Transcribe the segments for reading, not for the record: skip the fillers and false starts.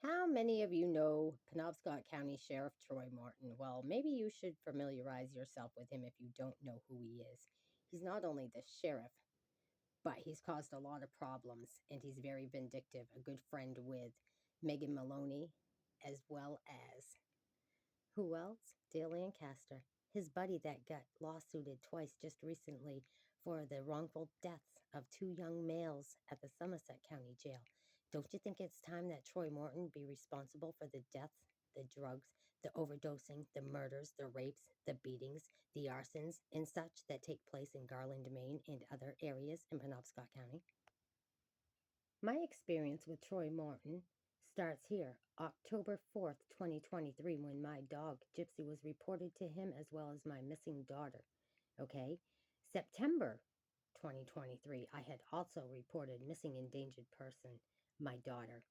How many of you know Penobscot County Sheriff Troy Morton? Well, maybe you should familiarize yourself with him if you don't know who he is. He's not only the sheriff, but he's caused a lot of problems, and he's very vindictive, a good friend with Megan Maloney, as well as, who else? Dale Lancaster, his buddy that got lawsuited twice just recently for the wrongful deaths of two young males at the Somerset County jail. Don't you think it's time that Troy Morton be responsible for the deaths, the drugs, the overdosing, the murders, the rapes, the beatings, the arsons, and such that take place in Garland, Maine, and other areas in Penobscot County? My experience with Troy Morton starts here, October 4th, 2023, when my dog, Gypsy, was reported to him, as well as my missing daughter. Okay? September 2023, I had also reported missing endangered person, my daughter.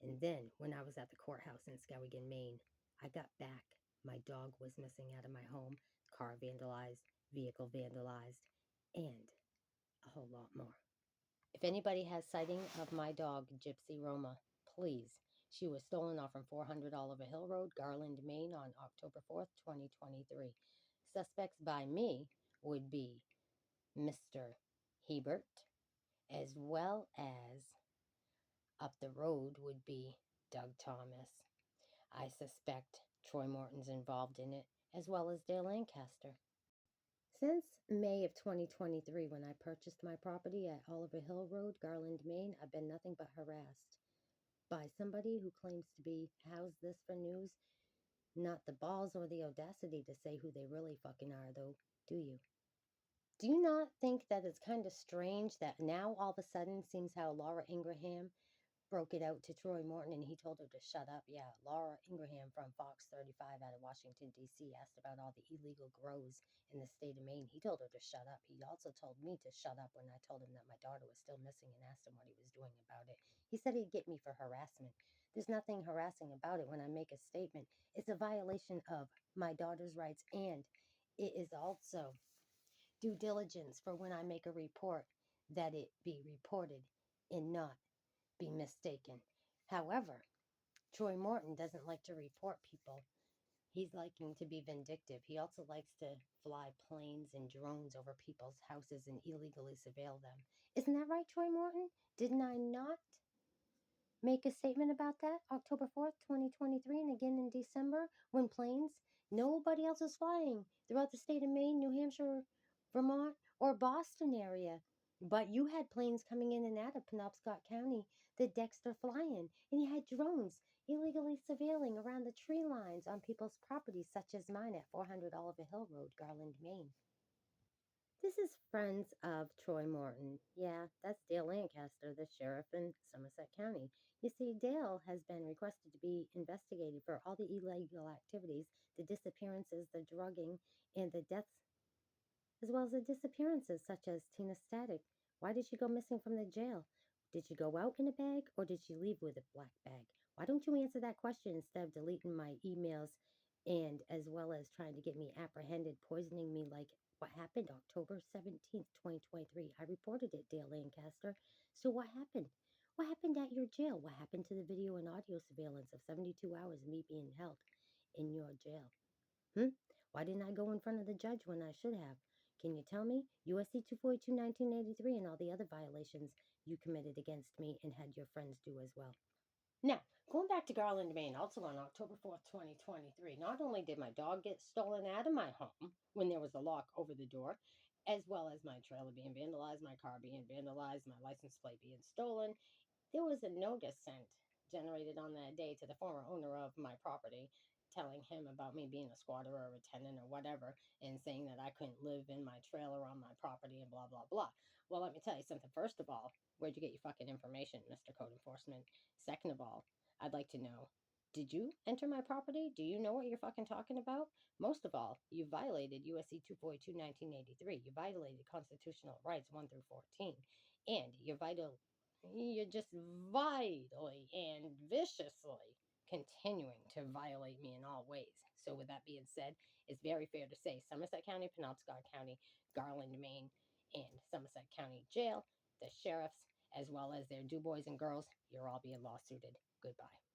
And then, when I was at the courthouse in Skowhegan, Maine, I got back. My dog was missing out of my home, car vandalized, vehicle vandalized, and a whole lot more. If anybody has sighting of my dog, Gypsy Roma, please. She was stolen off from 400 Oliver Hill Road, Garland, Maine on October 4th, 2023. Suspects by me would be Mr. Hebert, as well as up the road would be Doug Thomas. I suspect Troy Morton's involved in it, as well as Dale Lancaster. Since May of 2023, when I purchased my property at Oliver Hill Road, Garland, Maine, I've been nothing but harassed by somebody who claims to be How's This for News. Not the balls or the audacity to say who they really fucking are, though, do you? Do you not think that it's kind of strange that now all of a sudden seems how Laura Ingraham broke it out to Troy Morton and he told her to shut up? Yeah, Laura Ingraham from Fox 35 out of Washington, D.C. asked about all the illegal grows in the state of Maine. He told her to shut up. He also told me to shut up when I told him that my daughter was still missing and asked him what he was doing about it. He said he'd get me for harassment. There's nothing harassing about it when I make a statement. It's a violation of my daughter's rights, and it is also due diligence for when I make a report that it be reported and not be mistaken. However, Troy Morton doesn't like to report people. He's liking to be vindictive. He also likes to fly planes and drones over people's houses and illegally surveil them. Isn't that right, Troy Morton? Didn't I not make a statement about that October 4th, 2023, and again in December when planes, nobody else was flying throughout the state of Maine, New Hampshire, Vermont, or Boston area? But you had planes coming in and out of Penobscot County, the Dexter flying, and you had drones illegally surveilling around the tree lines on people's properties, such as mine at 400 Oliver Hill Road, Garland, Maine. This is friends of Troy Morton. Yeah, that's Dale Lancaster, the sheriff in Somerset County. You see, Dale has been requested to be investigated for all the illegal activities, the disappearances, the drugging, and the deaths, as well as the disappearances, such as Tina Static. Why did she go missing from the jail? Did she go out in a bag, or did she leave with a black bag? Why don't you answer that question instead of deleting my emails and as well as trying to get me apprehended, poisoning me like what happened October 17th, 2023? I reported it, Dale Lancaster. So what happened? What happened at your jail? What happened to the video and audio surveillance of 72 hours of me being held in your jail? Why didn't I go in front of the judge when I should have? Can you tell me? USC 242, 1983, and all the other violations you committed against me and had your friends do as well. Now, going back to Garland, Maine, also on October 4th, 2023, not only did my dog get stolen out of my home when there was a lock over the door, as well as my trailer being vandalized, my car being vandalized, my license plate being stolen, there was a notice sent generated on that day to the former owner of my property telling him about me being a squatter or a tenant or whatever and saying that I couldn't live in my trailer on my property and blah, blah, blah. Well, let me tell you something. First of all, where'd you get your fucking information, Mr. Code Enforcement? Second of all, I'd like to know, did you enter my property? Do you know what you're fucking talking about? Most of all, you violated USC 242, 1983. You violated constitutional rights 1 through 14. And you're just vitally and viciously continuing to violate me in all ways. So with that being said, it's very fair to say Somerset County, Penobscot County, Garland, Maine, and Somerset County Jail, the sheriffs, as well as their do boys and girls, you're all being lawsuited. Goodbye.